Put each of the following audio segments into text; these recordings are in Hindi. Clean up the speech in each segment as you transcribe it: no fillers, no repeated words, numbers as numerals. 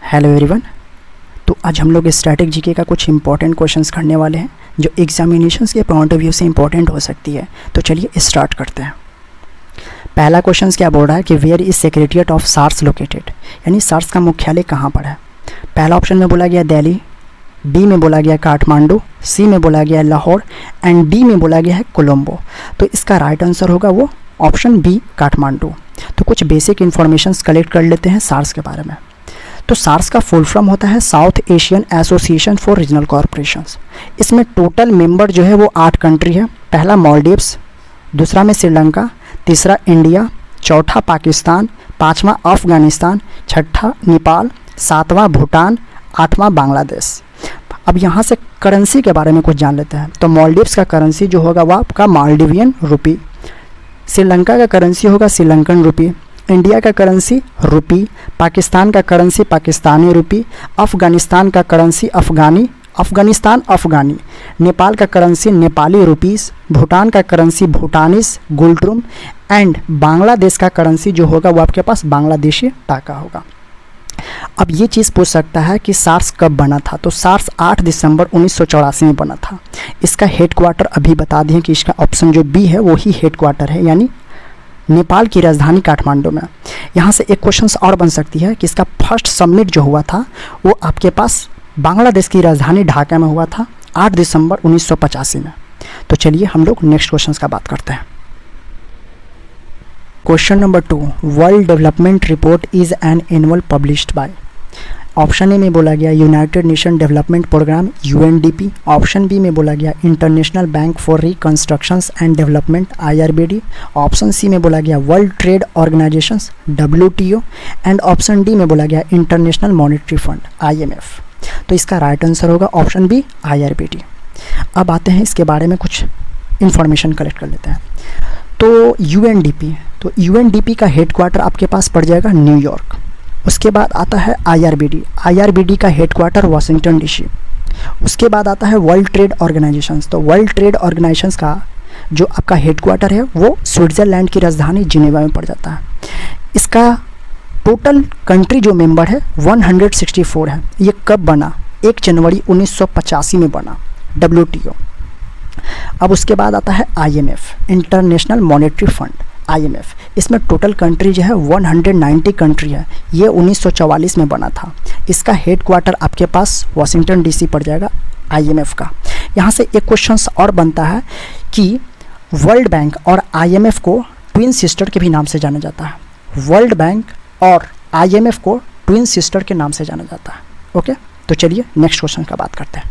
Hello everyone. तो आज हम लोग स्टैटिक जीके का कुछ इंपॉर्टेंट क्वेश्चंस करने वाले हैं जो एग्जामिनेशंस के पॉइंट ऑफ व्यू से इंपॉर्टेंट हो सकती है। तो चलिए स्टार्ट करते हैं। पहला क्वेश्चन क्या बोल रहा है कि where is secretariat of SAARC located, यानी सार्स का मुख्यालय कहाँ पर है। पहला ऑप्शन में बोला गया दिल्ली, बी में बोला गया काठमांडू, सी में बोला गया लाहौर एंड डी में बोला गया है कोलंबो। तो इसका राइट आंसर होगा वो ऑप्शन बी काठमांडू। तो कुछ बेसिक इन्फॉर्मेशंस कलेक्ट कर लेते हैं सार्स के बारे में। तो सार्स का फुल फॉर्म होता है south Asian association for regional corporations. इसमें टोटल मेंबर जो है वो 8 कंट्री है। पहला मालदीव्स, दूसरा में श्रीलंका, तीसरा इंडिया, चौथा पाकिस्तान, पाँचवा अफगानिस्तान, छठा नेपाल, सातवां भूटान, आठवां बांग्लादेश। अब यहाँ से करेंसी के बारे में कुछ जान लेते हैं। तो मालदीव्स का करेंसी जो होगा वह आपका मालदीवियन रुपी, श्रीलंका का करेंसी होगा श्रीलंकन रुपी, इंडिया का करेंसी रुपी, पाकिस्तान का करेंसी पाकिस्तानी रुपी, अफगानिस्तान का करेंसी अफगानी, नेपाल का करेंसी नेपाली रुपीस, भूटान का करेंसी भूटानीस गुल्ट्रुम एंड बांग्लादेश का करेंसी जो होगा वो आपके पास बांग्लादेशी टाका होगा। अब ये चीज़ पूछ सकता है कि सार्स कब बना था। तो सार्स 8 दिसंबर 1984 में बना था। इसका हेडक्वार्टर अभी बता दें कि इसका ऑप्शन जो बी है वो ही हेडक्वार्टर है, यानी नेपाल की राजधानी काठमांडू में। यहाँ से एक क्वेश्चन और बन सकती है कि इसका फर्स्ट समिट जो हुआ था वो आपके पास बांग्लादेश की राजधानी ढाका में हुआ था 8 दिसंबर 1985 में। तो चलिए हम लोग नेक्स्ट क्वेश्चन का बात करते हैं। Question number 2, World Development Report is an annual published by. Option A में बोला गया United Nation Development Programme UNDP, option B में बोला गया International Bank for Reconstructions and Development IRBD, option C में बोला गया World Trade Organisations WTO and option D में बोला गया इंटरनेशनल मॉनेटरी फंड IMF। तो इसका राइट आंसर होगा ऑप्शन बी IRBD। अब आते हैं इसके बारे में कुछ इंफॉर्मेशन कलेक्ट कर लेते हैं। तो UNDP का हेडक्वार्टर आपके पास पड़ जाएगा न्यूयॉर्क। उसके बाद आता है IRBD का हेडक्वार्टर वाशिंगटन DC। उसके बाद आता है वर्ल्ड ट्रेड ऑर्गेनाइजेशंस। तो वर्ल्ड ट्रेड ऑर्गेनाइजेशंस का जो आपका हेडक्वार्टर है वो स्विट्ज़रलैंड की राजधानी जिनेवा में पड़ जाता है। इसका टोटल कंट्री जो मेंबर है 164 है। ये कब बना? 1 जनवरी 1985 में बना WTO। अब उसके बाद आता है IMF, international Monetary Fund IMF। इसमें टोटल कंट्री जो है 190 कंट्री है। ये 1944 में बना था। इसका हेडक्वार्टर आपके पास वाशिंगटन DC पड़ जाएगा IMF का। यहाँ से एक क्वेश्चन और बनता है कि वर्ल्ड बैंक और IMF को ट्विन सिस्टर के भी नाम से जाना जाता है। वर्ल्ड बैंक और IMF को ट्विन सिस्टर के नाम से जाना जाता है। ओके, तो चलिए नेक्स्ट क्वेश्चन का बात करते हैं।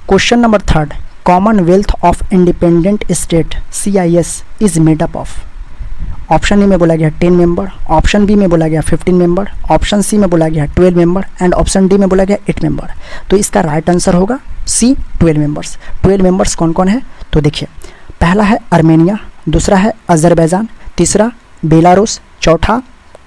Question number 3, Commonwealth of independent state CIS is made up of. Option A में बोला गया 10 मेंबर, ऑप्शन बी में बोला गया 15 मेंबर, ऑप्शन सी में बोला गया 12 मेंबर एंड ऑप्शन डी में बोला गया 8 मेंबर। तो इसका राइट आंसर होगा सी 12 मेंबर्स। 12 मेंबर्स कौन कौन है? तो देखिए, पहला है आर्मेनिया, दूसरा है अजरबैजान, तीसरा बेलारूस, चौथा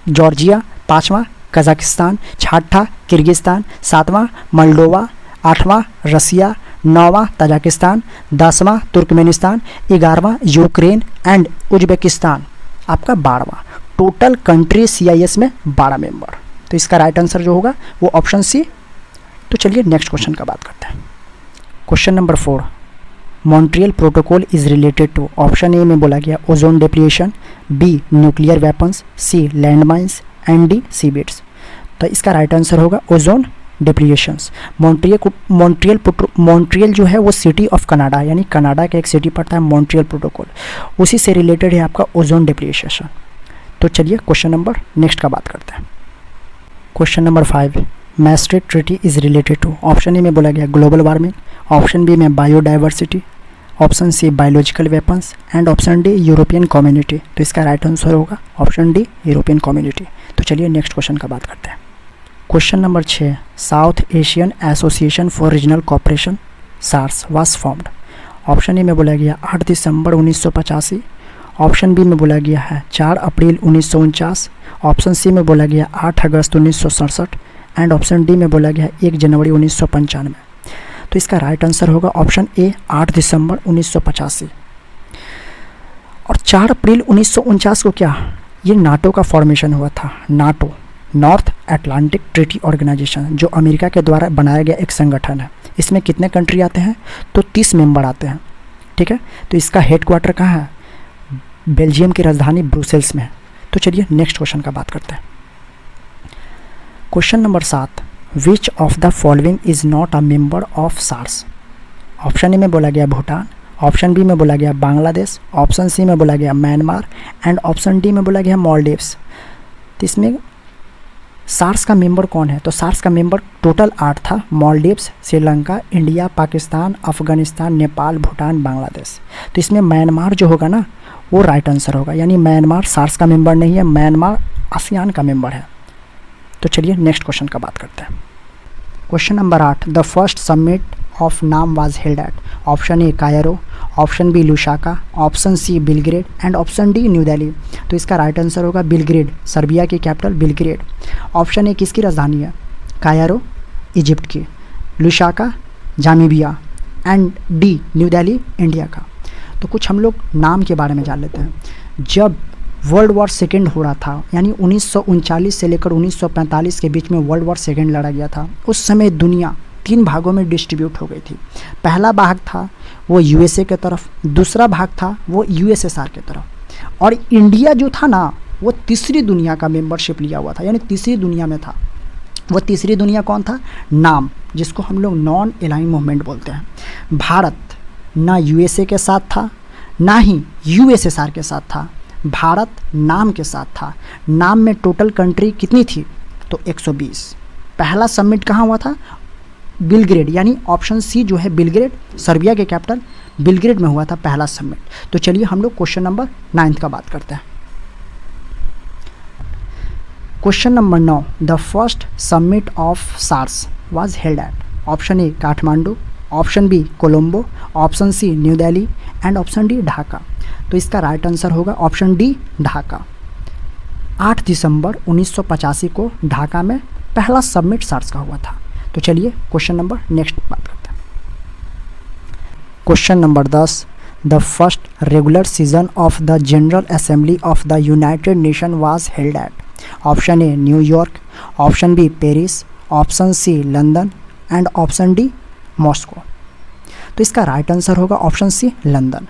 जॉर्जिया, पाँचवा कजाकिस्तान, छठा किर्गिस्तान, सातवां मोल्डोवा, आठवां रसिया, नौवां तजाकिस्तान, 10वां तुर्कमेनिस्तान, 11वां यूक्रेन एंड उज्बेकिस्तान, आपका 12वां। टोटल कंट्री CIS में 12 मेंबर। तो इसका राइट आंसर जो होगा वो ऑप्शन सी। तो चलिए नेक्स्ट क्वेश्चन का बात करते हैं। Question number 4, Montreal Protocol is related to. Option A में बोला गया ozone depletion, B nuclear weapons, C landmines and D seabeds. तो इसका राइट आंसर होगा ओजोन डिप्लीशंस। मॉन्ट्रियल जो है वो सिटी ऑफ कनाडा, यानी कनाडा का एक सिटी पड़ता है मॉन्ट्रियल प्रोटोकॉल, उसी से रिलेटेड है आपका ओजोन डिप्लीशन। तो चलिए क्वेश्चन नंबर नेक्स्ट का बात करते हैं। Question number 5, maastricht treaty is related to. Option A में बोला गया ग्लोबल वार्मिंग, ऑप्शन बी में biodiversity, option C biological weapons and option D European community. तो इसका राइट आंसर होगा ऑप्शन डी यूरोपियन कम्युनिटी। तो चलिए नेक्स्ट क्वेश्चन का बात करते हैं। Question number 6, South Asian association for regional cooperation SARS was formed. Option A में बोला गया 8 दिसंबर 1985, ऑप्शन बी में बोला गया है 4 अप्रैल 1949, ऑप्शन सी में बोला गया 8 अगस्त 1967 एंड ऑप्शन डी में बोला गया 1 जनवरी 1995। तो इसका राइट आंसर होगा ऑप्शन ए 8 दिसंबर 1985। और 4 अप्रैल 1949 को क्या, ये नाटो का फॉर्मेशन हुआ था। नॉर्थ अटलांटिक ट्रीटी ऑर्गेनाइजेशन, जो अमेरिका के द्वारा बनाया गया एक संगठन है। इसमें कितने कंट्री आते हैं? तो 30 मेंबर आते हैं, ठीक है। तो इसका हेडक्वार्टर कहाँ है? बेल्जियम की राजधानी ब्रुसेल्स में है। तो चलिए नेक्स्ट क्वेश्चन का बात करते हैं। Question number 7, which of the following is not a member of SAARC? Option A में बोला गया भूटान, ऑप्शन बी में बोला गया बांग्लादेश, ऑप्शन सी में बोला गया म्यांमार एंड ऑप्शन डी में बोला गया मालदीव्स। तो इसमें सार्स का मेंबर कौन है? तो सार्स का मेंबर टोटल 8 था। मालदीव्स, श्रीलंका, इंडिया, पाकिस्तान, अफगानिस्तान, नेपाल, भूटान, बांग्लादेश। तो इसमें म्यांमार जो होगा ना वो राइट आंसर होगा, यानी म्यांमार सार्स का मेंबर नहीं है, म्यांमार आसियान का मेंबर है। तो चलिए नेक्स्ट क्वेश्चन का बात करते हैं। Question number 8, the first summit of NAM was held at? Option A Cairo, option B Lusaka, option C Belgrade and option D New Delhi. तो इसका राइट आंसर होगा बिलग्रेड, सर्बिया की कैपिटल बिलग्रेड। ऑप्शन ए किसकी राजधानी है? कायरो, इजिप्ट की, Lusaka, Zambia and D New Delhi, India का। तो कुछ हम लोग नाम के बारे में जान लेते हैं। जब वर्ल्ड वॉर सेकेंड हो रहा था, यानी 1939 से लेकर 1945 के बीच में वर्ल्ड वॉर सेकेंड लड़ा गया था, उस समय दुनिया 3 भागों में डिस्ट्रीब्यूट हो गई थी। पहला भाग था वो यूएसए के तरफ, दूसरा भाग था वो यूएसएसआर के तरफ, और इंडिया जो था ना वो तीसरी दुनिया का मेंबरशिप लिया हुआ था, यानी तीसरी दुनिया में था। वो तीसरी दुनिया कौन था? नाम, जिसको हम लोग नॉन अलाइन मूवमेंट बोलते हैं। भारत ना यूएसए के साथ था ना ही यूएसएसआर के साथ था, भारत नाम के साथ था। नाम में टोटल कंट्री कितनी थी? तो 120। पहला समिट कहाँ हुआ था? बिलग्रेड, यानी ऑप्शन सी जो है बिलग्रेड, सर्बिया के कैपिटल बिलग्रेड में हुआ था पहला समिट। तो चलिए हम लोग क्वेश्चन नंबर 9 का बात करते हैं। Question number 9, the first summit of SAARC was held at? Option A Kathmandu, option B Colombo, option C New Delhi and option D Dhaka. तो इसका राइट आंसर होगा ऑप्शन डी ढाका। 8 दिसंबर 1985 को ढाका में पहला समिट सार्स का हुआ था। तो चलिए क्वेश्चन नंबर नेक्स्ट बात करते हैं। Question number 10, the first regular season of the general assembly of the united nation was held at? Option A New York, option B Paris, option C London and option D Moscow. तो इसका राइट आंसर होगा ऑप्शन सी लंदन।